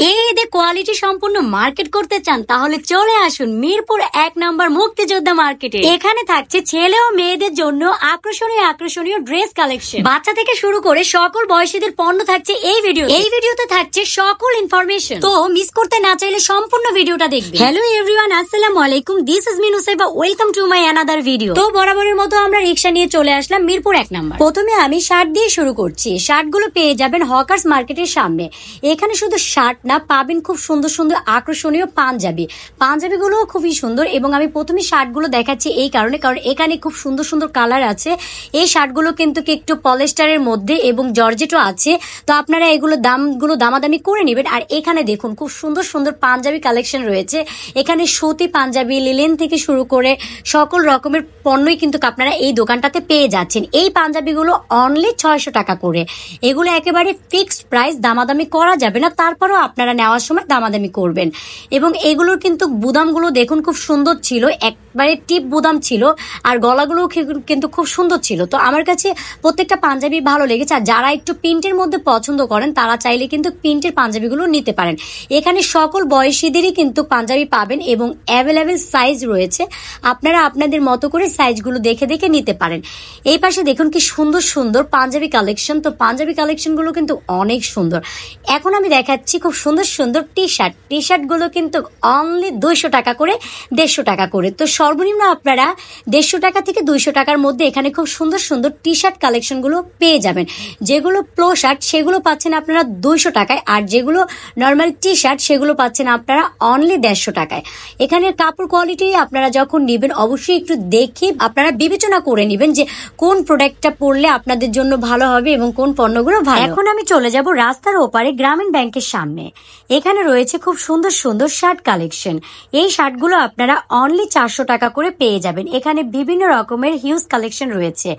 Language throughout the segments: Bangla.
এই ঈদে কোয়ালিটি সম্পূর্ণ মার্কেট করতে চান তাহলে চলে আসুন মিরপুর ১ নম্বর মুক্তিযোদ্ধা মার্কেটে। এখানে থাকছে ছেলে ও মেয়েদের জন্য আকর্ষণীয় ড্রেস কালেকশন। বাচ্চা থেকে শুরু করে সকল বয়সীদের পণ্য থাকছে এই ভিডিওতে থাকছে সকল ইনফরমেশন। তো মিস করতে না চাইলে সম্পূর্ণ ভিডিওটা দেখবেন। হ্যালো এভরিওয়ান, আসসালামু আলাইকুম, this is me Nusaiba, welcome to my another video. তো বরাবরের মতো আমরা রিকশা নিয়ে চলে আসলাম মিরপুর ১ নম্বর। প্রথমে আমি শার্ট দিয়ে শুরু করছি। শার্টগুলো পেয়ে যাবেন হকার্স মার্কেটের সামনে। এখানে শুধু শার্ট না, পাবেন খুব সুন্দর সুন্দর আকর্ষণীয় পাঞ্জাবিগুলো খুবই সুন্দর। এবং আমি প্রথমে শার্টগুলো দেখাচ্ছি এই কারণে, কারণ এখানে খুব সুন্দর সুন্দর কালার আছে। এই শার্টগুলো কিন্তু একটু পলিস্টারের মধ্যে এবং জর্জেটও আছে, তো আপনারা এগুলো দামাদামি করে নেবেন। আর এখানে দেখুন খুব সুন্দর সুন্দর পাঞ্জাবি কালেকশন রয়েছে। এখানে সুতি পাঞ্জাবি, লিলেন থেকে শুরু করে সকল রকমের পণ্যই কিন্তু আপনারা এই দোকানটাতে পেয়ে যাচ্ছেন। এই পাঞ্জাবিগুলো অনলি ৬০০ টাকা করে। এগুলো একেবারে ফিক্সড প্রাইস, দামাদামি করা যাবে না। তারপরেও আপনারা নেওয়ার সময় দামাদামি করবেন। এবং এগুলোর কিন্তু বুদামগুলো দেখুন খুব সুন্দর ছিল, একবারে টিপ বুদাম ছিল। আর গলাগুলো কিন্তু খুব সুন্দর ছিল। তো আমার কাছে প্রত্যেকটা পাঞ্জাবি ভালো লেগেছে। আর যারা একটু প্রিন্টের মধ্যে পছন্দ করেন তারা চাইলে কিন্তু প্রিন্টের পাঞ্জাবিগুলো নিতে পারেন। এখানে সকল বয়সীদেরই কিন্তু পাঞ্জাবি পাবেন এবং অ্যাভেলেবেল সাইজ রয়েছে। আপনারা আপনাদের মতো করে সাইজগুলো দেখে দেখে নিতে পারেন। এই পাশে দেখুন কি সুন্দর সুন্দর পাঞ্জাবি কালেকশন। তো পাঞ্জাবি কালেকশনগুলো কিন্তু অনেক সুন্দর। এখন আমি দেখাচ্ছি খুব সুন্দর সুন্দর টি শার্টগুলো কিন্তু অনলি ২০০ টাকা করে, ১৫০ টাকা করে। তো সর্বনিম্ন আপনারা ১৫০ টাকা থেকে ২০০ টাকার মধ্যে এখানে খুব সুন্দর সুন্দর টি শার্ট কালেকশনগুলো পেয়ে যাবেন। যেগুলো প্লো শার্ট সেগুলো পাচ্ছেন আপনারা ২০০ টাকায়, আর যেগুলো নর্মাল টি শার্ট সেগুলো পাচ্ছেন আপনারা অনলি ১৫০ টাকায়। এখানে কাপড় কোয়ালিটি আপনারা যখন নেবেন অবশ্যই একটু দেখে আপনারা বিবেচনা করে নেবেন যে কোন প্রোডাক্টটা পরলে আপনাদের জন্য ভালো হবে এবং কোন পণ্যগুলো ভালো। এখন আমি চলে যাব রাস্তার ওপারে গ্রামীণ ব্যাংকের সামনে। এখানে রয়েছে খুব সুন্দর সুন্দর শার্ট কালেকশন। এই শার্টগুলো আপনারা অনলি ৪০০ টাকা করে পেয়ে যাবেন। এখানে বিভিন্ন রকমের হিউজ কালেকশন রয়েছে।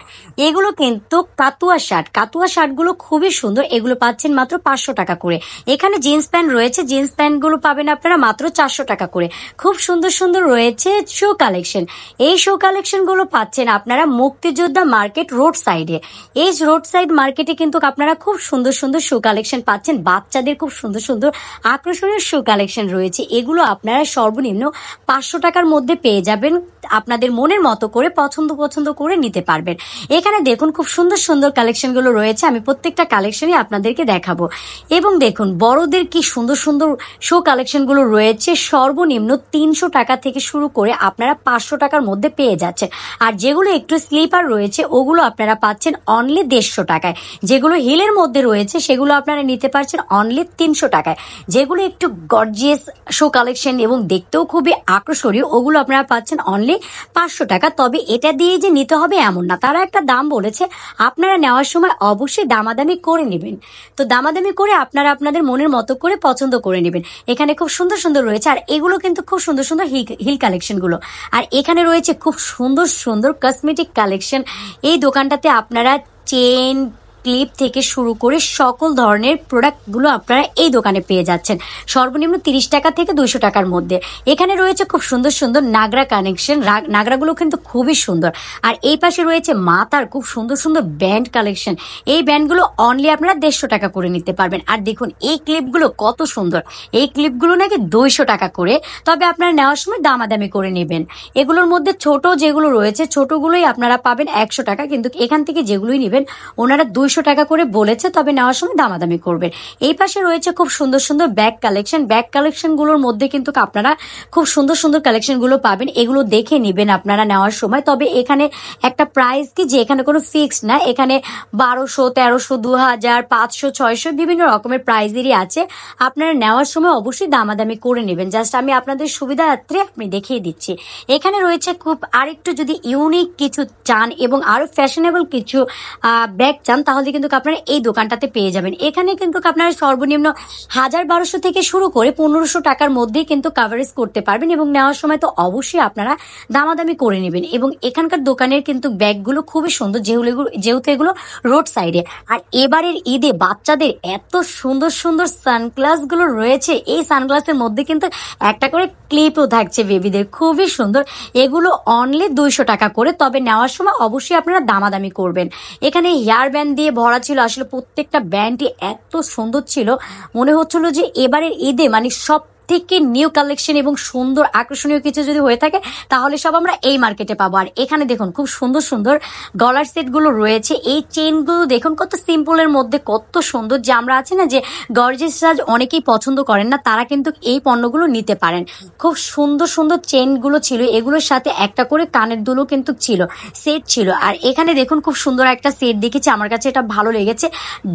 এগুলো কিন্তু কাতুয়া শার্টগুলো খুবই সুন্দর। এগুলো পাচ্ছেন মাত্র ৫০০ টাকা করে। এখানে জিন্স প্যান্ট রয়েছে, জিন্স প্যান্টগুলো পাবেন আপনারা মাত্র ৪০০ টাকা করে। খুব সুন্দর সুন্দর রয়েছে শু কালেকশন। এই শু কালেকশনগুলো পাচ্ছেন আপনারা মুক্তিযোদ্ধা মার্কেট রোড সাইডে। এই রোড সাইড মার্কেটে কিন্তু আপনারা খুব সুন্দর সুন্দর শু কালেকশন পাচ্ছেন। বাচ্চাদের খুব সুন্দর সুন্দর আকর্ষণীয় শু কালেকশন রয়েছে। এগুলো আপনারা সর্বনিম্ন ৫০০ টাকার মধ্যে পেয়ে যাবেন। আপনাদের মনের মতো করে পছন্দ করে নিতে পারবেন। এখানে দেখুন খুব সুন্দর সুন্দর কালেকশনগুলো রয়েছে। আমি প্রত্যেকটা কালেকশনই আপনাদেরকে দেখাবো। এবং দেখুন বড়দের কি সুন্দর সুন্দর শো কালেকশনগুলো রয়েছে। সর্বনিম্ন ৩০০ টাকা থেকে শুরু করে আপনারা ৫০০ টাকার মধ্যে পেয়ে যাচ্ছেন। আর যেগুলো একটু স্লিপার রয়েছে ওগুলো আপনারা পাচ্ছেন অনলি ১৫০ টাকায়। যেগুলো হিলের মধ্যে রয়েছে সেগুলো আপনারা নিতে পারছেন অনলি ৩০০ টাকায়। যেগুলো একটু গর্জিয়াস শো কালেকশন এবং দেখতেও খুবই আকর্ষণীয় ওগুলো আপনারা পাচ্ছেন অনলি ৫০০ টাকা। তবে এটা দিয়ে যে নিতে হবে এমন না, তারা একটা দাম বলেছে, আপনারা নেওয়ার সময় অবশ্যই দামাদামি করে নেবেন। তো দামাদামি করে আপনারা আপনাদের মনের মতো করে পছন্দ করে নেবেন। এখানে খুব সুন্দর সুন্দর রয়েছে। আর এগুলো কিন্তু খুব সুন্দর সুন্দর হিল কালেকশনগুলো। আর এখানে রয়েছে খুব সুন্দর সুন্দর কসমেটিক কালেকশন। এই দোকানটাতে আপনারা চেন, ক্লিপ থেকে শুরু করে সকল ধরনের প্রোডাক্টগুলো আপনারা এই দোকানে পেয়ে যাচ্ছেন সর্বনিম্ন ৩০ টাকা থেকে ২০০ টাকার মধ্যে। এখানে রয়েছে খুব সুন্দর সুন্দর নাগরা কালেকশন। নাগরাগুলো কিন্তু খুবই সুন্দর। আর এই পাশে রয়েছে মাথার খুব সুন্দর সুন্দর ব্যান্ড কালেকশন। এই ব্যান্ডগুলো অনলি আপনারা ১৫০ টাকা করে নিতে পারবেন। আর দেখুন এই ক্লিপগুলো কত সুন্দর। এই ক্লিপগুলো নাকি ২০০ টাকা করে। তবে আপনারা নেওয়ার সময় দামাদামি করে নেবেন। এগুলোর মধ্যে ছোট যেগুলো রয়েছে ছোটগুলোই আপনারা পাবেন ১০০ টাকা, কিন্তু এখান থেকে যেগুলোই নেবেন ওনারা ২০০ টাকা করে বলেছে। তবে নেওয়ার সময় দামাদামি করবেন। এই পাশে রয়েছে খুব সুন্দর সুন্দর ব্যাগ কালেকশনগুলোর মধ্যে কিন্তু আপনারা খুব সুন্দর সুন্দর কালেকশনগুলো পাবেন। এগুলো দেখে নেবেন আপনারা নেওয়ার সময়। তবে এখানে একটা প্রাইস কি যে এখানে কোনো ফিক্সড না। এখানে ১২০০, ১৩০০, ২০০০, ৫০০, ৬০০ বিভিন্ন রকমের প্রাইজেরই আছে। আপনারা নেওয়ার সময় অবশ্যই দামাদামি করে নেবেন। জাস্ট আমি আপনাদের সুবিধার্থে আপনি দেখিয়ে দিচ্ছি। এখানে রয়েছে খুব আরেকটু যদি ইউনিক কিছু চান এবং আরো ফ্যাশনেবল কিছু ব্যাগ চান তাহলে কিন্তু আপনারা এই দোকানটাতে পেয়ে যাবেন। এখানে কিন্তু আপনারা সর্বনিম্ন ১০০০-১২০০ থেকে শুরু করে ১৫০০ টাকার মধ্যেই কিন্তু কাভারেজ করতে পারবেন। এবং নেওয়ার সময় তো অবশ্যই আপনারা দামাদামি করে নেবেন। এবং এখানকার দোকানের কিন্তু ব্যাগগুলো খুবই সুন্দর, যেহেতু এগুলো রোড সাইডে। আর এবারের ঈদে বাচ্চাদের এত সুন্দর সুন্দর সানগ্লাসগুলো রয়েছে। এই সানগ্লাসের মধ্যে কিন্তু একটা করে ক্লিপও থাকছে বেবিদের, খুবই সুন্দর। এগুলো অনলি ২০০ টাকা করে। তবে নেওয়ার সময় অবশ্যই আপনারা দামাদামি করবেন। এখানে হেয়ার ব্যান্ড দিয়ে দিয়ে ভরা ছিল। আসলে প্রত্যেকটা ব্র্যান্ডই এত সুন্দর ছিল, মনে হচ্ছিল যে এবারের ঈদে মানে সব থেকে নিউ কালেকশন এবং সুন্দর আকর্ষণীয় কিছু যদি হয়ে থাকে তাহলে সব আমরা এই মার্কেটে পাবো। আর এখানে দেখুন খুব সুন্দর সুন্দর গলার সেট গুলো রয়েছে। এই চেনগুলো দেখুন কত সিম্পলের মধ্যে কত সুন্দর, যে আমরা আছে না যে গর্জিয়াস সাজ অনেকেই পছন্দ করেন না, তারা কিন্তু এই পণ্যগুলো নিতে পারেন। খুব সুন্দর সুন্দর চেনগুলো ছিল, এগুলোর সাথে একটা করে কানের দুলও কিন্তু ছিল, সেট ছিল। আর এখানে দেখুন খুব সুন্দর একটা সেট দেখেছি, আমার কাছে এটা ভালো লেগেছে,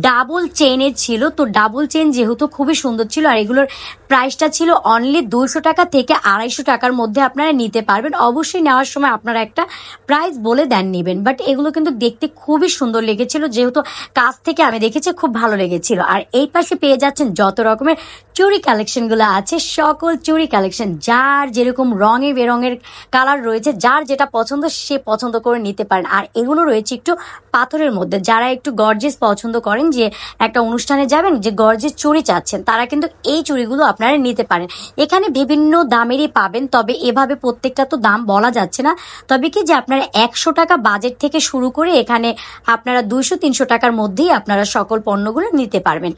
ডাবল চেনের ছিল। তো ডাবল চেন যেহেতু খুবই সুন্দর ছিল, আর এগুলোর প্রাইসটা ছিল অনলি 200 টাকা থেকে 250 টাকার মধ্যে আপনারা নিতে পারবেন। অবশ্যই নেওয়ার সময় আপনারা একটা প্রাইস বলে দেন নিবেন, বাট এগুলো কিন্তু দেখতে খুবই সুন্দর লেগেছিল, যেহেতু কাছ থেকে আমি দেখেছি খুব ভালো লেগেছিল। আর এই পাশে পেয়ে যাচ্ছেন যত রকমের চুড়ি কালেকশন গুলো আছে, সকল চুড়ি কালেকশন, যার যেরকম রঙে বেরঙের কালার রয়েছে, যার যেটা পছন্দ সে পছন্দ করে নিতে পারেন। আর এগুলো রয়েছে একটু পাথরের মধ্যে, যারা একটু গর্জিয়াস পছন্দ করেন, যে একটা অনুষ্ঠানে যাবেন যে গর্জিয়াস চুড়ি চাচ্ছেন, তারা কিন্তু এই চুড়িগুলো আপনারা নিতে পারেন। এখানে বিভিন্ন দামেরই পাবেন, তবে এভাবে প্রত্যেকটা তো দাম বলা যাচ্ছে না। তবে কি যে আপনারা 100 টাকা বাজেট থেকে শুরু করে এখানে আপনারা 200-300 টাকার মধ্যেই আপনারা সকল পণ্যগুলো নিতে পারবেন।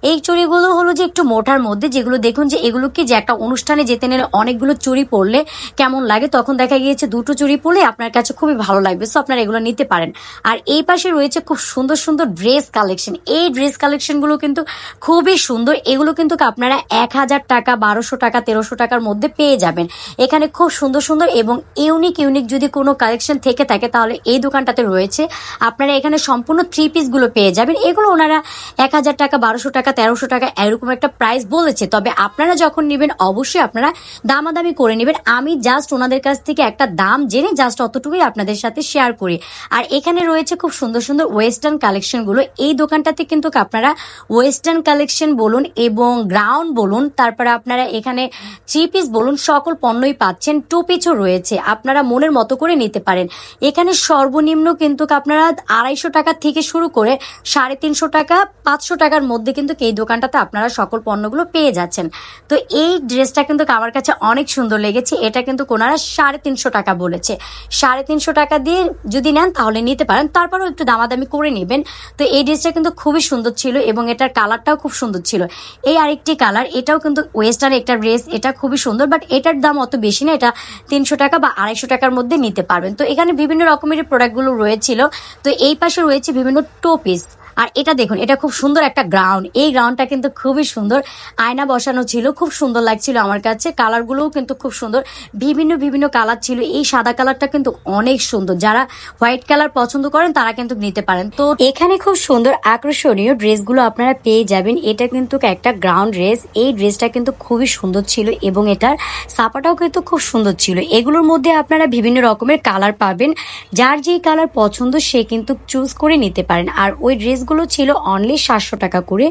এই চুড়িগুলো হলো যে একটু মোটার মধ্যে, যেগুলো দেখুন যে এগুলো কি যে একটা অনুষ্ঠানে যেতে নিলে অনেকগুলো চুড়ি পরলে কেমন লাগে, তখন দেখা গিয়েছে দুটো চুড়ি পরলে আপনার কাছে খুবই ভালো লাগবে, সো আপনারা এগুলো নিতে পারেন। আর এই পাশে রয়েছে খুব সুন্দর সুন্দর ড্রেস কালেকশন। এই ড্রেস কালেকশনগুলো কিন্তু খুবই সুন্দর, এগুলো কিন্তু আপনারা 1000 টাকা, 1200 টাকা, 1300 টাকার মধ্যে পেয়ে যাবেন। এখানে খুব সুন্দর সুন্দর এবং ইউনিক ইউনিক যদি কোনো কালেকশন থেকে থাকে তাহলে এই দোকানটাতে রয়েছে। আপনারা এখানে সম্পূর্ণ 3 পিস গুলো পেয়ে যাবেন। এগুলো ওনারা 1000 টাকা, 1200 টাকা, 1300 টাকা এরকম একটা প্রাইস বলেছে, তবে আপনারা যখন নেবেন অবশ্যই আপনারা দামাদামি করে নেবেন। আমি জাস্ট ওনাদের কাছ থেকে একটা দাম জেনে জাস্ট অতটুকুই আপনাদের সাথে শেয়ার করি। আর এখানে রয়েছে খুব সুন্দর সুন্দর ওয়েস্টার্ন কালেকশন গুলো। এই দোকানটাতে কিন্তু আপনারা ওয়েস্টার্ন কালেকশন বলুন এবং গ্রাউন্ড বলুন, তারপরে আপনারা এখানে 3 পিস বলুন, সকল পণ্যই পাচ্ছেন। 2 পিসও রয়েছে, আপনারা মনের মতো করে নিতে পারেন। এখানে সর্বনিম্ন কিন্তু আপনারা 250 টাকা থেকে শুরু করে 350 টাকা, 500 টাকার মধ্যে কিন্তু এই দোকানটাতে আপনারা সকল পণ্যগুলো পেয়ে যাচ্ছেন। তো এই ড্রেসটা কিন্তু আমার কাছে অনেক সুন্দর লেগেছে। এটা কিন্তু ওনারা 350 টাকা বলেছে। 350 টাকা দিয়ে যদি নেন তাহলে নিতে পারেন, তারপরেও একটু দামাদামি করে নেবেন। তো এই ড্রেসটা কিন্তু খুবই সুন্দর ছিল এবং এটার কালারটাও খুব সুন্দর ছিল। এই আরেকটি কালার, এটাও কিন্তু ওয়েস্টার্ন একটা ড্রেস, এটা খুবই সুন্দর, বাট এটার দাম অত বেশি না, এটা 300 টাকা বা 250 টাকার মধ্যে নিতে পারবেন। তো এখানে বিভিন্ন রকমের প্রোডাক্টগুলো রয়েছিল। তো এই পাশে রয়েছে বিভিন্ন 2 পিস। আর এটা দেখুন, এটা খুব সুন্দর একটা গ্রাউন্ড। এই গ্রাউন্ডটা কিন্তু খুবই সুন্দর, আয়না বসানো ছিল, খুব সুন্দর লাগছিল আমার কাছে। কালারগুলোও কিন্তু খুব সুন্দর, বিভিন্ন বিভিন্ন কালার ছিল। এই সাদা কালারটা কিন্তু অনেক সুন্দর, যারা হোয়াইট কালার পছন্দ করেন তারা কিন্তু নিতে পারেন। তো এখানে খুব সুন্দর আকর্ষণীয় ড্রেসগুলো আপনারা পেয়ে যাবেন। এটা কিন্তু একটা গ্রাউন্ড ড্রেস, এই ড্রেসটা কিন্তু খুবই সুন্দর ছিল এবং এটার ছাপাটাও কিন্তু খুব সুন্দর ছিল। এগুলোর মধ্যে আপনারা বিভিন্ন রকমের কালার পাবেন, যার যেই কালার পছন্দ সে কিন্তু চুজ করে নিতে পারেন। আর ওই ড্রেসগুলো ছিল অনলি 700 টাকা করে,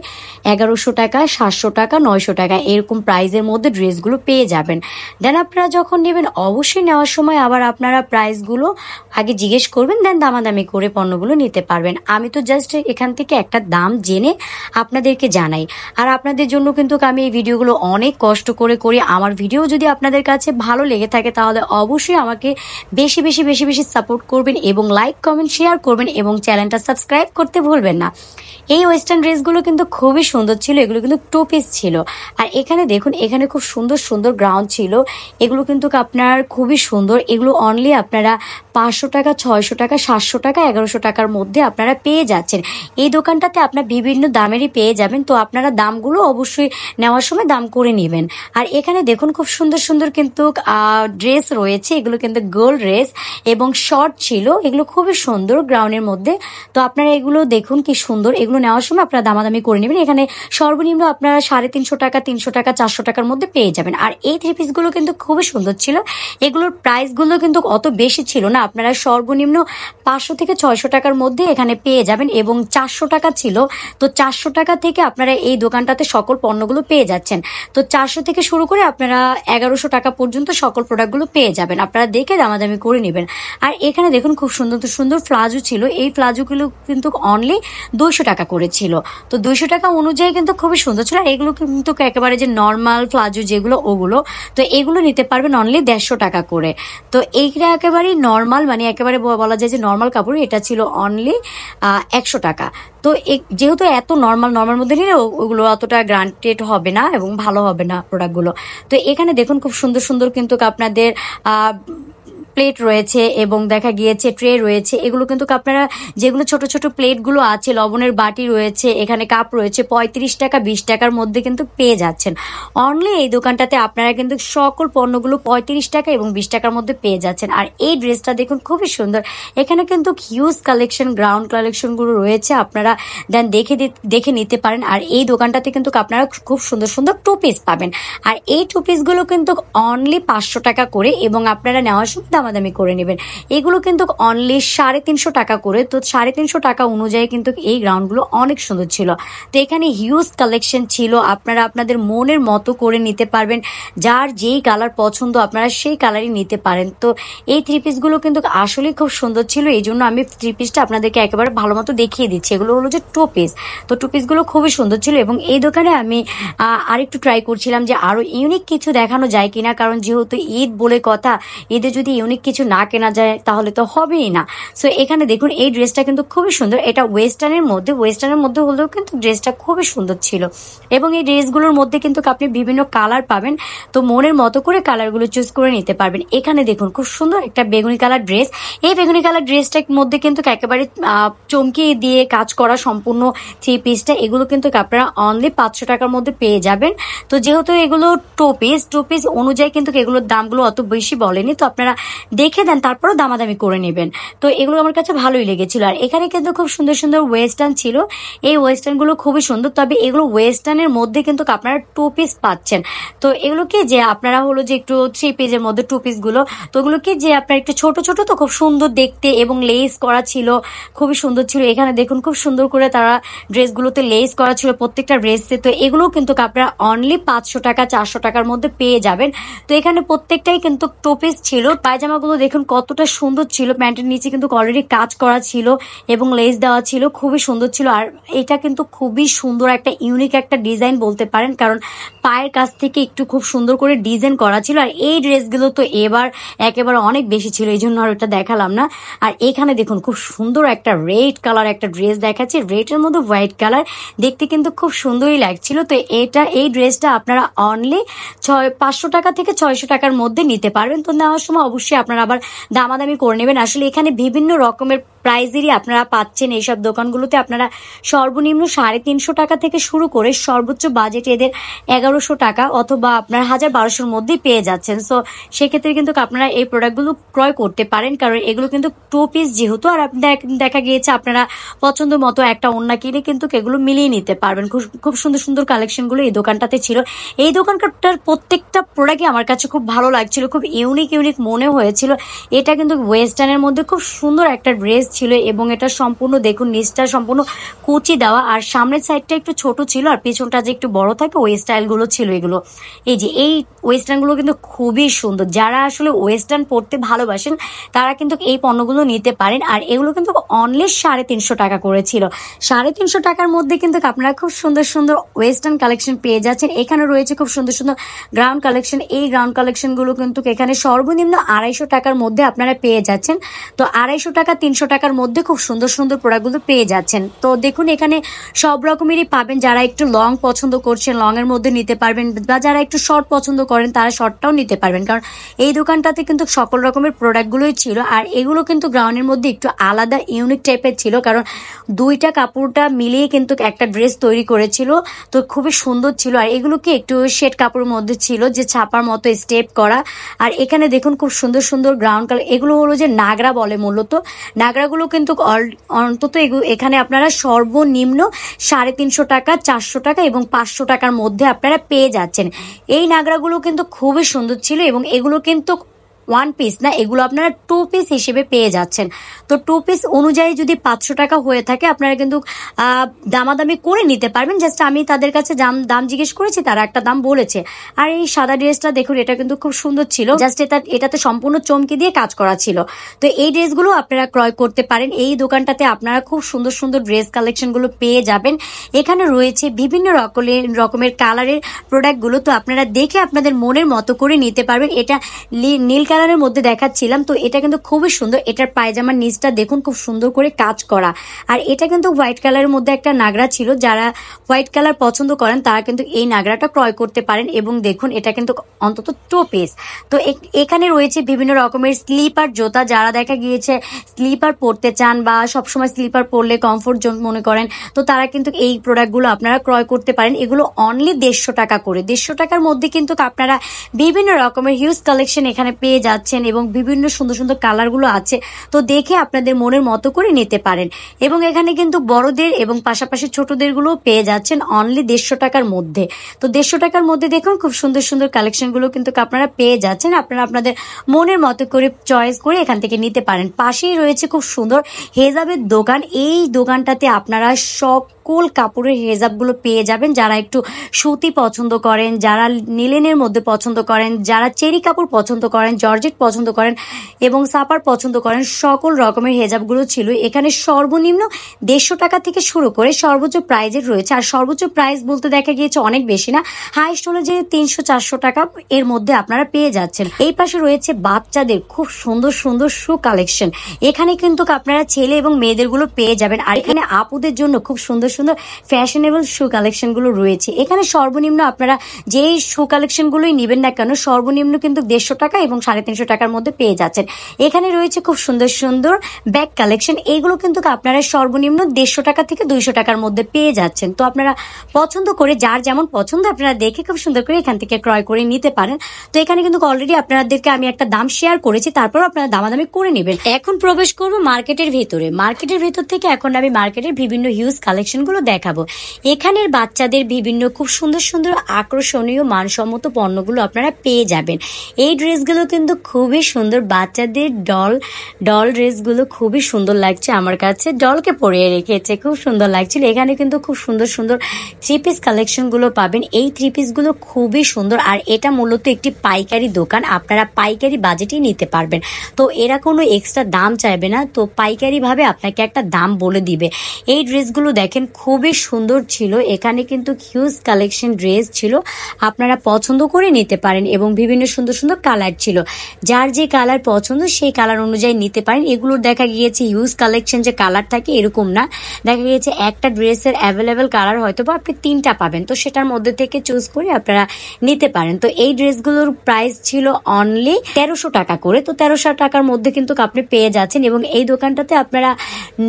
1100 টাকা, 700 টাকা, 900 টাকা এরকম প্রাইসের মধ্যে ড্রেসগুলো পেয়ে যাবেন। দেন আপনারা যখন নেবেন অবশ্যই নেওয়ার সময় আবার আপনারা প্রাইসগুলো আগে জিজ্ঞেস করবেন, দেন দামাদামি করে পণ্যগুলো নিতে পারবেন। আমি তো জাস্ট এখান থেকে একটা দাম জেনে আপনাদেরকে জানাই। আর আপনাদের জন্য কিন্তু আমি এই ভিডিওগুলো অনেক কষ্ট করে করি। আমার ভিডিও যদি আপনাদের কাছে ভালো লেগে থাকে তাহলে অবশ্যই আমাকে বেশি বেশি বেশি বেশি সাপোর্ট করবেন এবং লাইক, কমেন্ট, শেয়ার করবেন এবং চ্যানেলটা সাবস্ক্রাইব করতে ভুলবেন না। এই ওয়েস্টার্ন ড্রেসগুলো কিন্তু খুবই সুন্দর ছিল, এগুলো কিন্তু 2 পিস ছিল। আর এখানে দেখুন, এখানে খুব সুন্দর সুন্দর গ্রাউন্ড ছিল, এগুলো কিন্তু আপনার খুবই সুন্দর। এগুলো অনলি আপনারা 500 টাকা, 600 টাকা, 700 টাকা, 1100 টাকার মধ্যে আপনারা পেয়ে যাচ্ছেন। এই দোকানটাতে আপনার বিভিন্ন দামেরই পেয়ে যাবেন, তো আপনারা দামগুলো অবশ্যই নেওয়ার সময় দাম করে নেবেন। আর এখানে দেখুন খুব সুন্দর সুন্দর কিন্তু ড্রেস রয়েছে, এগুলো কিন্তু গোল্ড ড্রেস এবং শর্ট ছিল, এগুলো খুবই সুন্দর গ্রাউন্ডের মধ্যে। তো আপনারা এগুলো দেখুন কি সুন্দর, এগুলো নেওয়ার সময় আপনারা দামাদামি করে নেবেন। এখানে সর্বনিম্ন আপনারা 350 টাকা, 300 টাকা, 400 টাকার মধ্যে পেয়ে যাবেন। আর এই 3 পিসগুলো কিন্তু খুবই সুন্দর ছিল, এগুলোর প্রাইসগুলো কিন্তু অত বেশি ছিল না, আপনারা সর্বনিম্ন 500 থেকে 600 টাকার মধ্যে এখানে পেয়ে যাবেন এবং 400 টাকা ছিল। তো 400 টাকা থেকে আপনারা এই দোকানটাতে সকল পণ্যগুলো পেয়ে যাচ্ছেন। তো 400 থেকে শুরু করে আপনারা 1100 টাকা পর্যন্ত সকল প্রোডাক্টগুলো পেয়ে যাবেন, আপনারা দেখে দামাদামি করে নেবেন। আর এখানে দেখুন খুব সুন্দর সুন্দর প্লাজো ছিল, এই প্লাজোগুলো কিন্তু অনলি 200 টাকা করেছিল। তো 200 টাকা অনুযায়ী কিন্তু খুবই সুন্দর ছিল। আর এগুলো কিন্তু একেবারে যে নর্মাল প্লাজো যেগুলো ওগুলো, তো এগুলো নিতে পারবেন অনলি 150 টাকা করে। তো এইটা একেবারেই নর্মাল, মানে একেবারে বলা যায় যে নর্মাল কাপড়, এটা ছিল অনলি 100 টাকা। তো যেহেতু এত নর্মাল মধ্যে নিলে ওগুলো অতটা গ্রান্টেড হবে না এবং ভালো হবে না প্রোডাক্টগুলো। তো এখানে দেখুন খুব সুন্দর সুন্দর কিন্তু আপনাদের প্লেট রয়েছে এবং দেখা গিয়েছে ট্রে রয়েছে। এগুলো কিন্তু আপনারা যেগুলো ছোট ছোট প্লেটগুলো আছে, লবণের বাটি রয়েছে, এখানে কাপ রয়েছে, 35 টাকা 20 টাকার মধ্যে কিন্তু পেয়ে যাচ্ছেন। অনলি এই দোকানটাতে আপনারা কিন্তু সকল পণ্যগুলো 35 টাকা এবং 20 টাকার মধ্যে পেয়ে যাচ্ছেন। আর এই ড্রেসটা দেখুন খুবই সুন্দর। এখানে কিন্তু হিউজ কালেকশন, গ্রাউন্ড কালেকশনগুলো রয়েছে, আপনারা দেন দেখে নিতে পারেন। আর এই দোকানটাতে কিন্তু আপনারা খুব সুন্দর সুন্দর টু পিস পাবেন। আর এই টু পিসগুলো কিন্তু অনলি 500 টাকা করে, এবং আপনারা নেওয়ার সময় দামাদামি করে নেবেন। এগুলো কিন্তু অনলি 350 টাকা করে। তো 350 টাকা অনুযায়ী কিন্তু এই গ্রাউন্ডগুলো অনেক সুন্দর ছিল। তো এখানে হিউজ কালেকশন ছিল, আপনারা আপনাদের মনের মতো করে নিতে পারবেন। যার যেই কালার পছন্দ আপনারা সেই কালারই নিতে পারেন। তো এই থ্রি পিসগুলো কিন্তু আসলেই খুব সুন্দর ছিল, এই জন্য আমি থ্রি পিসটা আপনাদেরকে একেবারে ভালো মতো দেখিয়ে দিচ্ছি। এগুলো হলো যে টু পিস। তো টু পিসগুলো খুবই সুন্দর ছিল, এবং এই দোকানে আমি আরেকটু ট্রাই করছিলাম যে আরো ইউনিক কিছু দেখানো যায় কিনা, কারণ যেহেতু ঈদ বলে কথা, ঈদে যদি ইউনিক কিছু না কেনা যায় তাহলে তো হবেই না। সো এখানে দেখুন এই ড্রেসটা কিন্তু খুবই সুন্দর। এটা ওয়েস্টার্নের মধ্যে হলেও কিন্তু ড্রেসটা খুবই সুন্দর ছিল, এবং এই ড্রেসগুলোর মধ্যে কিন্তু আপনি বিভিন্ন কালার পাবেন। তো মনের মতো করে কালারগুলো চুজ করে নিতে পারবেন। এখানে দেখুন খুব সুন্দর একটা বেগুনি কালার ড্রেস। এই বেগুনি কালার ড্রেসটার মধ্যে কিন্তু একেবারে চমকি দিয়ে কাজ করা সম্পূর্ণ থ্রি পিসটা, এগুলো কিন্তু আপনারা অনলি 500 টাকার মধ্যে পেয়ে যাবেন। তো যেহেতু এগুলো টু পিস অনুযায়ী কিন্তু এগুলোর দামগুলো অত বেশি বলেনি, তো আপনারা দেখে দেন, তারপরও দামাদামি করে নেবেন। তো এগুলো আমার কাছে ভালোই লেগেছিল। আর এখানে কিন্তু খুব সুন্দর সুন্দর ওয়েস্টার্ন ছিল। এই ওয়েস্টার্নগুলো খুবই সুন্দর, তবে এগুলো ওয়েস্টার্নের মধ্যে কিন্তু আপনারা টু পিস পাচ্ছেন। তো এগুলো কি যে আপনারা হলো যে একটু থ্রি পিসের মধ্যে টু পিসগুলো, তো ওগুলো কি যে আপনার একটু ছোট ছোট, তো খুব সুন্দর দেখতে, এবং লেস করা ছিল, খুবই সুন্দর ছিল। এখানে দেখুন খুব সুন্দর করে তারা ড্রেসগুলোতে লেস করা ছিল প্রত্যেকটা ড্রেসে। তো এগুলো কিন্তু আপনারা অনলি 500 টাকা 400 টাকার মধ্যে পেয়ে যাবেন। তো এখানে প্রত্যেকটাই কিন্তু টু পিস ছিল। পায়জামাগুলো দেখুন কতটা সুন্দর ছিল, প্যান্টের নিচে কিন্তু অলরেডি কাজ করা ছিল এবং লেস দেওয়া ছিল, খুবই সুন্দর ছিল। আর এটা কিন্তু খুবই সুন্দর একটা ইউনিক একটা ডিজাইন বলতে পারেন, কারণ পায়ের কাছ থেকে একটু খুব সুন্দর করে ডিজাইন করা ছিল। আর এই ড্রেসগুলো তো এবার একেবারে অনেক বেশি ছিল, এই জন্য আর ওটা দেখালাম না। আর এখানে দেখুন খুব সুন্দর একটা রেড কালার একটা ড্রেস দেখাচ্ছে, রেডের মধ্যে হোয়াইট কালার, দেখতে কিন্তু খুব সুন্দরই লাগছিল। তো এই ড্রেসটা আপনারা অনলি 500 টাকা থেকে 600 টাকার মধ্যে নিতে পারবেন। তো নেওয়ার সময় অবশ্যই আপনারা আবার দামাদামি করে নেবেন। আসলে এখানে বিভিন্ন রকমের প্রাইজেরই আপনারা পাচ্ছেন। এইসব দোকানগুলোতে আপনারা সর্বনিম্ন 350 টাকা থেকে শুরু করে সর্বোচ্চ বাজেট এদের 1100 টাকা অথবা আপনার 1000-1200-র মধ্যেই পেয়ে যাচ্ছেন। সো সেক্ষেত্রে কিন্তু আপনারা এই প্রোডাক্টগুলো ক্রয় করতে পারেন, কারণ এগুলো কিন্তু টু পিস যেহেতু। আর দেখা গিয়েছে আপনারা পছন্দ মতো একটা ওড়না কিনে কিন্তু এগুলো মিলিয়ে নিতে পারবেন। খুব সুন্দর সুন্দর কালেকশনগুলো এই দোকানটাতে ছিল। এই দোকানটার প্রত্যেকটা প্রোডাক্টই আমার কাছে খুব ভালো লাগছিল, খুব ইউনিক মনে হয়েছিল। এটা কিন্তু ওয়েস্টার্নের মধ্যে খুব সুন্দর একটা ড্রেস ছিল, এবং এটা সম্পূর্ণ দেখুন নিচটা সম্পূর্ণ কুচি দেওয়া, আর সামনের সাইডটা একটু ছোট ছিল, আর পিছনটা যে একটু বড় থাকে ওই স্টাইলগুলো ছিল এগুলো। এই ওয়েস্টার্নগুলো কিন্তু খুবই সুন্দর। যারা আসলে ওয়েস্টার্ন পড়তে ভালোবাসেন তারা কিন্তু এই পণ্যগুলো নিতে পারেন। আর এগুলো কিন্তু অনলি 350 টাকা করেছিল। 350 টাকার মধ্যে কিন্তু আপনারা খুব সুন্দর সুন্দর ওয়েস্টার্ন কালেকশন পেয়ে যাচ্ছেন। এখানে রয়েছে খুব সুন্দর সুন্দর গ্রাউন্ড কালেকশন। এই গ্রাউন্ড কালেকশনগুলো কিন্তু এখানে সর্বনিম্ন 250 টাকার মধ্যে আপনারা পেয়ে যাচ্ছেন। তো 250 টাকা 300 টাকার মধ্যে খুব সুন্দর সুন্দর প্রোডাক্টগুলো পেয়ে যাচ্ছেন। তো দেখুন এখানে সব রকমেরই পাবেন। যারা একটু লং পছন্দ করছেন লং এর মধ্যে নিতে পারবেন, বা যারা একটু শর্ট পছন্দ করেন তারা শর্টটাও নিতে পারবেন, কারণ এই দোকানটাতে কিন্তু সকল রকমের প্রোডাক্টগুলোই ছিল। আর এগুলো কিন্তু গ্রাউন্ডের মধ্যে একটু আলাদা ইউনিক টাইপের ছিল, কারণ দুইটা কাপড়টা মিলিয়ে কিন্তু একটা ড্রেস তৈরি করেছিল। তো খুবই সুন্দর ছিল। আর এগুলো কি একটু শেড কাপড়ের মধ্যে ছিল, যে ছাপার মতো স্টেপ করা। আর এখানে দেখুন খুব সুন্দর সুন্দর গ্রাউন্ড কালার, এগুলো হলো যে নাগরা বলে মূলত। নাগরাগুলো কিন্তু অন্তত এখানে আপনারা সর্বনিম্ন 350 টাকা 400 টাকা এবং 500 টাকার মধ্যে আপনারা পেয়ে যাচ্ছেন। এই নাগরাগুলো কিন্তু খুবই সুন্দর ছিল, এবং এগুলো কিন্তু ওয়ান পিস না, এগুলো আপনারা 2 পিস হিসেবে পেয়ে যাচ্ছেন। তো 2 পিস অনুযায়ী যদি 500 টাকা হয়ে থাকে আপনারা কিন্তু দামাদামি করে নিতে পারবেন। জাস্ট আমি তাদের কাছে দাম জিজ্ঞেস করেছি, তারা একটা দাম বলেছে। আর এই সাদা ড্রেসটা দেখুন, এটা কিন্তু খুব সুন্দর ছিল, জাস্ট এটাতে সম্পূর্ণ চমকি দিয়ে কাজ করা ছিল। তো এই ড্রেসগুলো আপনারা ক্রয় করতে পারেন। এই দোকানটাতে আপনারা খুব সুন্দর সুন্দর ড্রেস কালেকশনগুলো পেয়ে যাবেন। এখানে রয়েছে বিভিন্ন রকমের কালারের প্রোডাক্টগুলো, তো আপনারা দেখে আপনাদের মনের মতো করে নিতে পারবেন। এটা নীল কালারের মধ্যে দেখাচ্ছিলাম, তো এটা কিন্তু খুবই সুন্দর। এটার পায়জামার নিচটা দেখুন খুব সুন্দর করে কাজ করা। আর এটা কিন্তু হোয়াইট কালারের মধ্যে একটা নাগরা ছিল, যারা হোয়াইট কালার পছন্দ করেন তারা কিন্তু এই নাগরাটা ক্রয় করতে পারেন। এবং দেখুন এটা কিন্তু অন্তত 2 পিস। তো এখানে রয়েছে বিভিন্ন রকমের স্লিপার জুতা, যারা দেখা গিয়েছে স্লিপার পরতে চান বা সবসময় স্লিপার পরলে কমফোর্ট জোন মনে করেন, তো তারা কিন্তু এই প্রোডাক্টগুলো আপনারা ক্রয় করতে পারেন। এগুলো অনলি 150 টাকা করে। 150 টাকার মধ্যে কিন্তু আপনারা বিভিন্ন রকমের হিউজ কালেকশন এখানে পেয়ে যাচ্ছেন এবং বিভিন্ন সুন্দর সুন্দর কালারগুলো আছে, তো দেখে আপনাদের মনের মতো করে নিতে পারেন। এবং এখানে কিন্তু বড়দের এবং পাশাপাশি ছোটদের গুলো পেয়ে যাচ্ছেন অনলি 150 টাকার মধ্যে। তো 150 টাকার মধ্যে দেখুন খুব সুন্দর সুন্দর কালেকশনগুলো কিন্তু আপনারা পেয়ে যাচ্ছেন। আপনারা আপনাদের মনের মতো করে চয়েস করে এখান থেকে নিতে পারেন। পাশেই রয়েছে খুব সুন্দর হেজাবের দোকান। এই দোকানটাতে আপনারা সকল কাপড়ের হেজাবগুলো পেয়ে যাবেন। যারা একটু সুতি পছন্দ করেন, যারা নিলেনের মধ্যে পছন্দ করেন, যারা চেরি কাপড় পছন্দ করেন, জর্জেট পছন্দ করেন এবং সাপার পছন্দ করেন, সকল রকমের হেজাবগুলো ছিল এখানে। সর্বনিম্ন 150 টাকা থেকে শুরু করে সর্বোচ্চ প্রাইজের রয়েছে। আর সর্বোচ্চ প্রাইস বলতে দেখা গিয়েছে অনেক বেশি না, হাইস্ট হলো যে 300-400 টাকা এর মধ্যে আপনারা পেয়ে যাচ্ছেন। এই পাশে রয়েছে বাচ্চাদের খুব সুন্দর সুন্দর শু কালেকশন। এখানে কিন্তু আপনারা ছেলে এবং মেয়েদের গুলো পেয়ে যাবেন। আর এখানে আপুদের জন্য খুব সুন্দর সুন্দর ফ্যাশনেবল শু কালেকশন গুলো রয়েছে। এখানে সর্বনিম্ন আপনারা যেই শু কালেকশন গুলোই নেবেন না কেন, সর্বনিম্ন কিন্তু 150 টাকা এবং 350 টাকার মধ্যে পেয়ে যাচ্ছেন। এখানে রয়েছে খুব সুন্দর সুন্দর ব্যাগ কালেকশন। এইগুলো কিন্তু আপনারা সর্বনিম্ন 150 টাকা থেকে 200 টাকার মধ্যে পেয়ে যাচ্ছেন। তো আপনারা পছন্দ করে, যার যেমন পছন্দ আপনারা দেখে খুব সুন্দর করে এখান থেকে ক্রয় করে নিতে পারেন। তো এখানে কিন্তু অলরেডি আপনাদেরকে আমি একটা দাম শেয়ার করেছি, তারপর আপনারা দামাদামি করে নেবেন। এখন প্রবেশ করবো মার্কেটের ভিতরে। মার্কেটের ভিতর থেকে এখন আমি মার্কেটের বিভিন্ন হিউজ কালেকশন গুলো দেখাবো। এখানের বাচ্চাদের বিভিন্ন খুব সুন্দর সুন্দর আকর্ষণীয় মানসম্মত পণ্যগুলো আপনারা পেয়ে যাবেন। এই ড্রেসগুলো কিন্তু খুবই সুন্দর। বাচ্চাদের ডল ড্রেসগুলো খুবই সুন্দর লাগছে আমার কাছে। ডলকে পরিয়ে রেখেছে, খুব সুন্দর লাগছিল। এখানে কিন্তু খুব সুন্দর সুন্দর 3 পিস কালেকশন গুলো পাবেন। এই 3 পিস গুলো খুবই সুন্দর। আর এটা মূলত একটি পাইকারি দোকান, আপনারা পাইকারি বাজেটেই নিতে পারবেন। তো এরা কোনো এক্সট্রা দাম চাইবে না, তো পাইকারি ভাবে আপনাকে একটা দাম বলে দিবে। এই ড্রেসগুলো দেখেন খুবই সুন্দর ছিল। এখানে কিন্তু হিউজ কালেকশন ড্রেস ছিল, আপনারা পছন্দ করে নিতে পারেন এবং বিভিন্ন সুন্দর সুন্দর কালার ছিল। যার যে কালার পছন্দ সেই কালার অনুযায়ী নিতে পারেন। এগুলোর দেখা গিয়েছে হিউজ কালেকশন যে কালার থাকে এরকম না, দেখা গিয়েছে একটা ড্রেসের অ্যাভেলেবেল কালার হয়তো বা আপনি 3টা পাবেন, তো সেটার মধ্যে থেকে চুজ করে আপনারা নিতে পারেন। তো এই ড্রেসগুলোর প্রাইস ছিল অনলি 1300 টাকা করে। তো 1300 টাকার মধ্যে কিন্তু আপনি পেয়ে যাচ্ছেন। এবং এই দোকানটাতে আপনারা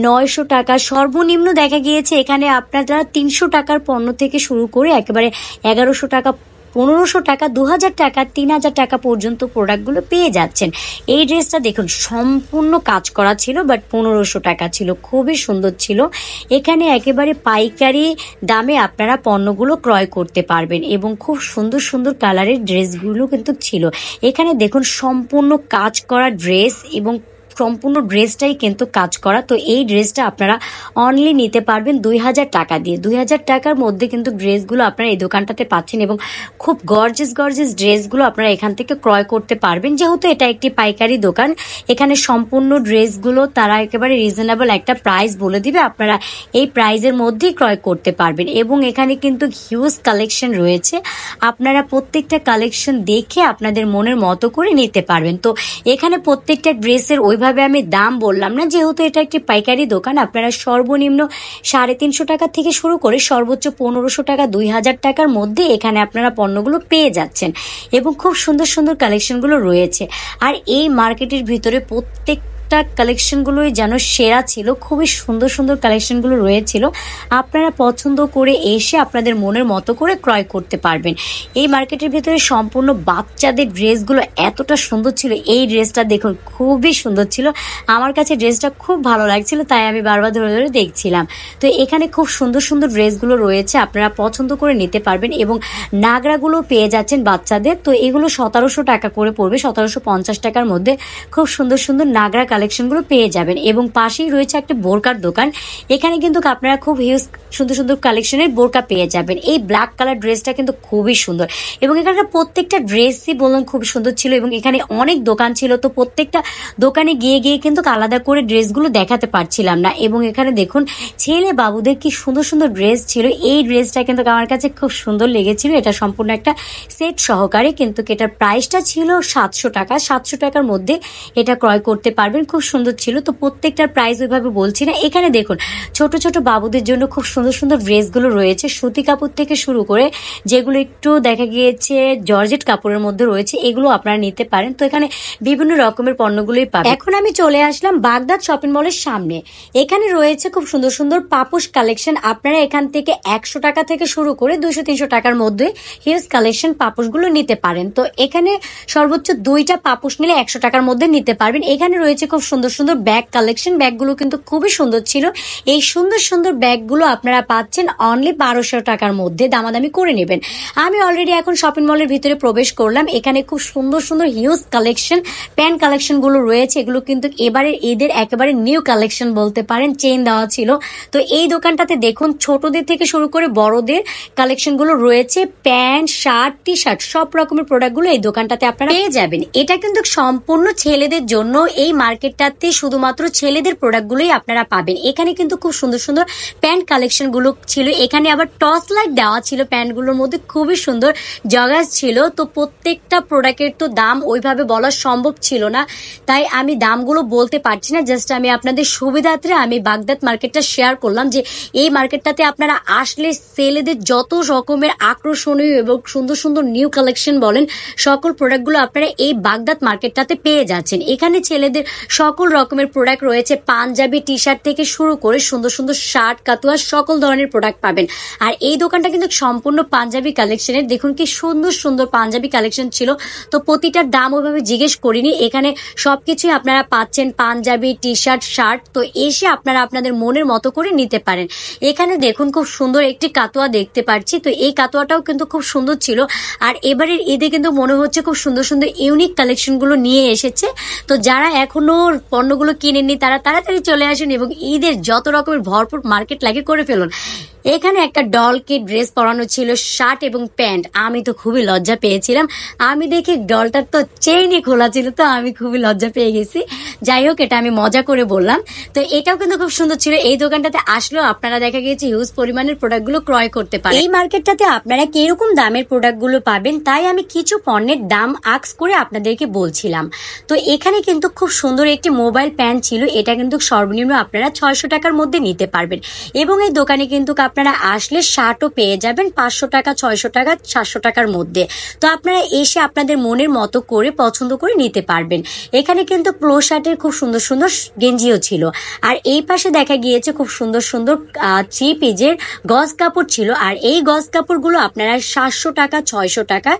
900 টাকা সর্বনিম্ন দেখা গিয়েছে এখানে আপনারা 300 টাকার পণ্য থেকে শুরু করে একেবারে 1100 টাকা, 1500 টাকা, 2000 টাকা, 3000 টাকা পর্যন্ত প্রোডাক্টগুলো পেয়ে যাচ্ছেন। এই ড্রেসটা দেখুন সম্পূর্ণ কাজ করা ছিল, বাট 1500 টাকা ছিল, খুবই সুন্দর ছিল। এখানে একেবারে পাইকারি দামে আপনারা পণ্যগুলো ক্রয় করতে পারবেন এবং খুব সুন্দর সুন্দর কালারের ড্রেসগুলো কিন্তু ছিল। এখানে দেখুন সম্পূর্ণ কাজ করা ড্রেস এবং সম্পূর্ণ ড্রেসটাই কিন্তু কাজ করা। তো এই ড্রেসটা আপনারা অনলি নিতে পারবেন 2000 টাকা দিয়ে। 2000 টাকার মধ্যে কিন্তু ড্রেসগুলো আপনারা এই দোকানটাতে পাচ্ছেন এবং খুব গর্জিয়াস ড্রেসগুলো আপনারা এখান থেকে ক্রয় করতে পারবেন। যেহেতু এটা একটি পাইকারি দোকান, এখানে সম্পূর্ণ ড্রেসগুলো তারা একেবারে রিজনেবল একটা প্রাইস বলে দিবে, আপনারা এই প্রাইজের মধ্যেই ক্রয় করতে পারবেন। এবং এখানে কিন্তু হিউজ কালেকশন রয়েছে, আপনারা প্রত্যেকটা কালেকশন দেখে আপনাদের মনের মতো করে নিতে পারবেন। তো এখানে প্রত্যেকটা ড্রেসের ওইভাবে আমি দাম বললাম না, যেহেতু এটা একটি পাইকারি দোকান। আপনারা সর্বনিম্ন 350 টাকা থেকে শুরু করে সর্বোচ্চ 1500 টাকা, 2000 টাকার মধ্যে এখানে আপনারা পণ্যগুলো পেয়ে যাচ্ছেন এবং খুব সুন্দর সুন্দর কালেকশনগুলো রয়েছে। আর এই মার্কেটের ভিতরে প্রত্যেক প্রত্যেকটা কালেকশনগুলোই যেন সেরা ছিল, খুবই সুন্দর সুন্দর কালেকশনগুলো রয়েছিল। আপনারা পছন্দ করে এসে আপনাদের মনের মতো করে ক্রয় করতে পারবেন। এই মার্কেটের ভিতরে সম্পূর্ণ বাচ্চাদের ড্রেসগুলো এতটা সুন্দর ছিল। এই ড্রেসটা দেখুন খুবই সুন্দর ছিল, আমার কাছে ড্রেসটা খুব ভালো লাগছিল, তাই আমি বারবার ধরে ধরে দেখছিলাম। তো এখানে খুব সুন্দর সুন্দর ড্রেসগুলো রয়েছে, আপনারা পছন্দ করে নিতে পারবেন। এবং নাগরাগুলো পেয়ে যাচ্ছেন বাচ্চাদের, তো এগুলো 1700 টাকা করে পড়বে, 1750 টাকার মধ্যে খুব সুন্দর সুন্দর নাগরা কালেকশনগুলো পেয়ে যাবেন। এবং পাশেই রয়েছে একটা বোরকার দোকান, এখানে কিন্তু আপনারা খুব হিউজ সুন্দর সুন্দর কালেকশনের বোরকা পেয়ে যাবেন। এই ব্ল্যাক কালার ড্রেসটা কিন্তু খুবই সুন্দর, এবং এখানকার প্রত্যেকটা ড্রেসই বললাম খুব সুন্দর ছিল। এবং এখানে অনেক দোকান ছিল, তো প্রত্যেকটা দোকানে গিয়ে গিয়ে কিন্তু আলাদা করে ড্রেসগুলো দেখাতে পারছিলাম না। এবং এখানে দেখুন ছেলে বাবুদের কি সুন্দর সুন্দর ড্রেস ছিল। এই ড্রেসটা কিন্তু আমার কাছে খুব সুন্দর লেগেছিল, এটা সম্পূর্ণ একটা সেট সহকারে, কিন্তু এটার প্রাইসটা ছিল 700 টাকা। 700 টাকার মধ্যে এটা ক্রয় করতে পারবেন, খুব সুন্দর ছিল। তো প্রত্যেকটার প্রাইস ওইভাবে বলছি না। এখানে দেখুন ছোট ছোট বাবুদের জন্য খুব সুন্দর সুন্দর ড্রেসগুলো রয়েছে, সুতি কাপড় থেকে শুরু করে যেগুলো একটু দেখা গিয়েছে জর্জেট কাপড়ের মধ্যে রয়েছে, এগুলো আপনারা নিতে পারেন। তো এখানে বিভিন্ন রকমের পণ্যগুলোই পাবেন। এখন আমি চলে আসলাম বাগদাদ শপিং মলের সামনে। এখানে রয়েছে খুব সুন্দর সুন্দর পাপোশ কালেকশন। আপনারা এখান থেকে 100 টাকা থেকে শুরু করে 200-300 টাকার মধ্যে হিউজ কালেকশন পাপোশগুলো নিতে পারেন। তো এখানে সর্বোচ্চ 2টা পাপোশ নিলে 100 টাকার মধ্যে নিতে পারবেন। এখানে রয়েছে খুব সুন্দর সুন্দর ব্যাগ কালেকশন, ব্যাগগুলো কিন্তু খুবই সুন্দর ছিল। এই সুন্দর সুন্দর ব্যাগগুলো আপনারা পাচ্ছেন অনলি 1200 টাকার মধ্যে, দামাদামি করে নেবেন। আমি অলরেডি এখন শপিং মলের ভিতরে প্রবেশ করলাম। এখানে খুব সুন্দর সুন্দর হিউজ কালেকশন প্যান্ট কালেকশন গুলো রয়েছে, এগুলো কিন্তু এবারে ঈদের একেবারে নিউ কালেকশন বলতে পারেন, চেইন দেওয়া ছিল। তো এই দোকানটাতে দেখুন ছোটদের থেকে শুরু করে বড়দের কালেকশন গুলো রয়েছে, প্যান্ট শার্ট টি শার্ট সব রকমের প্রোডাক্ট গুলো এই দোকানটাতে আপনারা পেয়ে যাবেন। এটা কিন্তু সম্পূর্ণ ছেলেদের জন্য, এই মার্কেটটাতে শুধুমাত্র ছেলেদের প্রোডাক্ট গুলোই আপনারা পাবেন। এখানে কিন্তু খুব সুন্দর সুন্দর প্যান্ট কালেকশন গুলো ছিল। এখানে আবার টর্চ লাইট দেওয়া ছিল, প্যান্ট গুলোর মধ্যে খুবই সুন্দর জগাস ছিল। তো প্রত্যেকটা প্রোডাক্টের তো দাম ওইভাবে বলা সম্ভব ছিল না, তাই আমি দামগুলো বলতে পারছি না। জাস্ট আমি আপনাদের সুবিধার্থে আমি বাগদাদ মার্কেটটা শেয়ার করলাম, যে এই মার্কেটটাতে আপনারা আসলে ছেলেদের যত রকমের আকর্ষণীয় এবং সুন্দর সুন্দর নিউ কালেকশন বলেন সকল প্রোডাক্টগুলো আপনারা এই বাগদাদ মার্কেটটাতে পেয়ে যাচ্ছেন। এখানে ছেলেদের সকল রকমের প্রোডাক্ট রয়েছে, পাঞ্জাবি টি শার্ট থেকে শুরু করে সুন্দর সুন্দর শার্ট কাতুয়া সকল ধরনের প্রোডাক্ট পাবেন। আর এই দোকানটা কিন্তু সম্পূর্ণ পাঞ্জাবি কালেকশনের, দেখুন কি সুন্দর সুন্দর পাঞ্জাবি কালেকশন ছিল। তো প্রতিটার দাম ওইভাবে জিজ্ঞেস করিনি, এখানে সবকিছুই আপনারা পাচ্ছেন, পাঞ্জাবি টি শার্ট শার্ট। তো এসে আপনারা আপনাদের মনের মতো করে নিতে পারেন। এখানে দেখুন খুব সুন্দর একটি কাতুয়া দেখতে পাচ্ছি, তো এই কাতুয়াটাও কিন্তু খুব সুন্দর ছিল। আর এবারের ঈদে কিন্তু মনে হচ্ছে খুব সুন্দর সুন্দর ইউনিক কালেকশন গুলো নিয়ে এসেছে। তো যারা এখনো পণ্যগুলো কিনেননি তারা তাড়াতাড়ি চলে আসুন এবং ঈদের যত রকমের ভরপুর মার্কেট লাগে করে ফেলুন। এখানে একটা ডলকে ড্রেস পরানো ছিল, শার্ট এবং প্যান্ট। আমি তো খুবই লজ্জা পেয়েছিলাম, আমি দেখি ডলটার তো চেইনই খোলা ছিল, তো আমি খুবই লজ্জা পেয়ে গেছি। যাই হোক, এটা আমি মজা করে বললাম। তো এটাও কিন্তু খুব সুন্দর ছিল। এই দোকানটাতে আসলেও আপনারা দেখা গিয়েছে হিউজ পরিমাণের প্রোডাক্টগুলো ক্রয় করতে পারেন। এই মার্কেটটাতে আপনারা কিরকম দামের প্রোডাক্টগুলো পাবেন, তাই আমি কিছু পণ্যের দাম আক্স করে আপনাদেরকে বলছিলাম। তো এখানে কিন্তু খুব সুন্দর একটি মোবাইল প্যান্ট ছিল, এটা কিন্তু সর্বনিম্ন আপনারা 600 টাকার মধ্যে নিতে পারবেন। এবং এই দোকানে কিন্তু আপনারা আসলে শার্টও পেয়ে যাবেন 500 টাকা, 600 টাকা, 700 টাকার মধ্যে। তো আপনারা এসে আপনাদের মনের মতো করে পছন্দ করে নিতে পারবেন। এখানে কিন্তু ক্লো শার্টের খুব সুন্দর সুন্দর গেঞ্জিও ছিল। আর এই পাশে দেখা গিয়েছে খুব সুন্দর সুন্দর 3 পিজের গজ কাপড় ছিল। আর এই গজ কাপড়গুলো আপনারা 700 টাকা, 600 টাকা,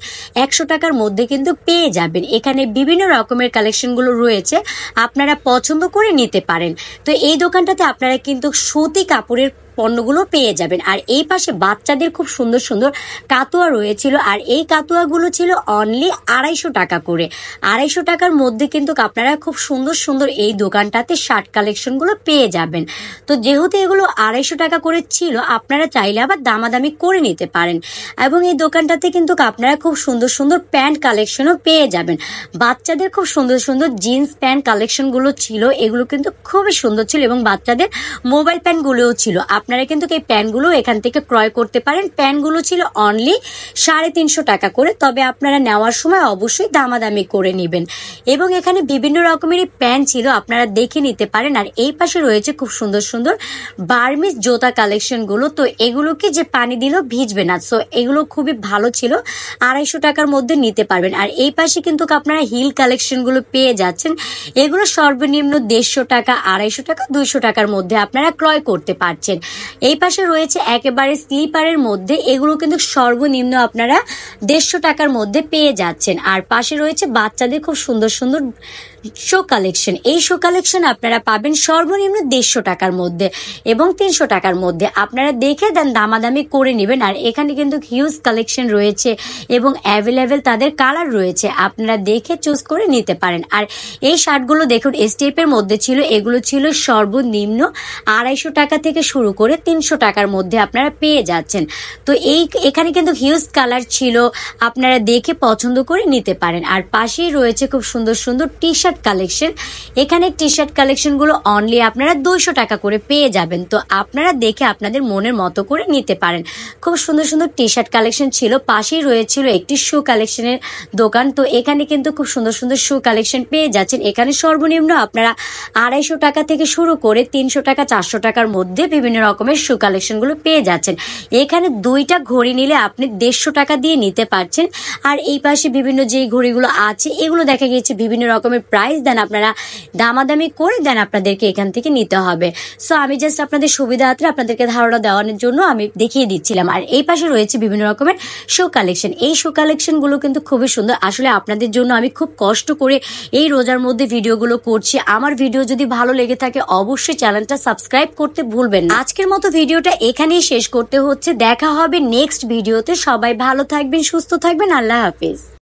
100 টাকার মধ্যে কিন্তু পেয়ে যাবেন। এখানে বিভিন্ন রকমের কালেকশনগুলো রয়েছে, আপনারা পছন্দ করে নিতে পারেন। তো এই দোকানটাতে আপনারা কিন্তু সুতি কাপড়ের পণ্যগুলো পেয়ে যাবেন। আর এই পাশে বাচ্চাদের খুব সুন্দর সুন্দর কাতুয়া রয়েছিল, আর এই কাতুয়াগুলো ছিল অনলি 250 টাকা করে। 250 টাকার মধ্যে কিন্তু আপনারা খুব সুন্দর সুন্দর এই দোকানটাতে শার্ট কালেকশনগুলো পেয়ে যাবেন। তো যেহেতু এগুলো 250 টাকা করে ছিল, আপনারা চাইলে আবার দামাদামি করে নিতে পারেন। এবং এই দোকানটাতে কিন্তু আপনারা খুব সুন্দর সুন্দর প্যান্ট কালেকশনও পেয়ে যাবেন। বাচ্চাদের খুব সুন্দর সুন্দর জিন্স প্যান্ট কালেকশনগুলো ছিল, এগুলো কিন্তু খুবই সুন্দর ছিল। এবং বাচ্চাদের মোবাইল প্যান্টগুলোও ছিল। আপনারা কিন্তু এই প্যান্টগুলো এখান থেকে ক্রয় করতে পারেন। প্যান্টগুলো ছিল অনলি 350 টাকা করে, তবে আপনারা নেওয়ার সময় অবশ্যই দামাদামি করে নেবেন। এবং এখানে বিভিন্ন রকমের প্যান্ট ছিল, আপনারা দেখে নিতে পারেন। আর এই পাশে রয়েছে খুব সুন্দর সুন্দর বার্মিজ জুতা কালেকশন গুলো। তো এগুলো কি যে পানি দিলেও ভিজবে না, সো এগুলো খুবই ভালো ছিল, 250 টাকার মধ্যে নিতে পারবেন। আর এই পাশে কিন্তু আপনারা হিল কালেকশন গুলো পেয়ে যাচ্ছেন, এগুলো সর্বনিম্ন 150 টাকা, 250 টাকা, 200 টাকার মধ্যে আপনারা ক্রয় করতে পারছেন। এই পাশে রয়েছে একেবারে স্লিপারের মধ্যে, এগুলো কিন্তু সর্বনিম্ন আপনারা 150 টাকার মধ্যে পেয়ে যাচ্ছেন। আর পাশে রয়েছে বাচ্চাদের খুব সুন্দর সুন্দর শো কালেকশন। এই শো কালেকশন আপনারা পাবেন সর্বনিম্ন 150 টাকার মধ্যে এবং 300 টাকার মধ্যে। আপনারা দেখে দেন, দামাদামি করে নেবেন। আর এখানে কিন্তু হিউজ কালেকশন রয়েছে এবং অ্যাভেলেবেল তাদের কালার রয়েছে, আপনারা দেখে চুজ করে নিতে পারেন। আর এই শার্টগুলো দেখুন স্টেপের মধ্যে ছিল, এগুলো ছিল সর্বনিম্ন 250 টাকা থেকে শুরু করে 300 টাকার মধ্যে আপনারা পেয়ে যাচ্ছেন। তো এখানে কিন্তু হিউজ কালার ছিল, আপনারা দেখে পছন্দ করে নিতে পারেন। আর পাশেই রয়েছে খুব সুন্দর সুন্দর টি শার্ট কালেকশন। এখানে টি শার্ট কালেকশন গুলো অনলি আপনারা 200 টাকা করে পেয়ে যাবেন। তো আপনারা দেখে আপনাদের মনের মতো করে নিতে পারেন। খুব সুন্দর সুন্দর টি শার্ট কালেকশন ছিল। পাশেই রয়েছিল একটি শু কালেকশনের দোকান। তো এখানে কিন্তু খুব সুন্দর সুন্দর শু কালেকশন পেয়ে যাচ্ছেন। এখানে সর্বনিম্ন আপনারা 250 টাকা থেকে শুরু করে 300 টাকা, 400 টাকার মধ্যে বিভিন্ন রকমের শু কালেকশন গুলো পেয়ে যাচ্ছেন। এখানে 2টা ঘড়ি নিলে আপনি 150 টাকা দিয়ে নিতে পারছেন। আর এই পাশে বিভিন্ন যে ঘড়িগুলো আছে, এগুলো দেখা গিয়েছে বিভিন্ন রকমের প্রাইস দেন, আপনারা দামাদামি করে দেন, আপনাদেরকে এখান থেকে নিতে হবে। সো আমি জাস্ট আপনাদের সুবিধার্থে আপনাদেরকে ধারণা দেওয়ার জন্য আমি দেখিয়ে দিচ্ছিলাম। আর এই পাশে রয়েছে বিভিন্ন রকমের শো কালেকশন। এই শো কালেকশন গুলো কিন্তু খুবই সুন্দর। আসলে আপনাদের জন্য আমি খুব কষ্ট করে এই রোজার মধ্যে ভিডিওগুলো করছি। আমার ভিডিও যদি ভালো লেগে থাকে অবশ্যই চ্যানেলটা সাবস্ক্রাইব করতে ভুলবেন না। আজকের মতো ভিডিওটা এখানেই শেষ করতে হচ্ছে, দেখা হবে নেক্সট ভিডিওতে। সবাই ভালো থাকবেন, সুস্থ থাকবেন, আল্লাহ হাফিজ।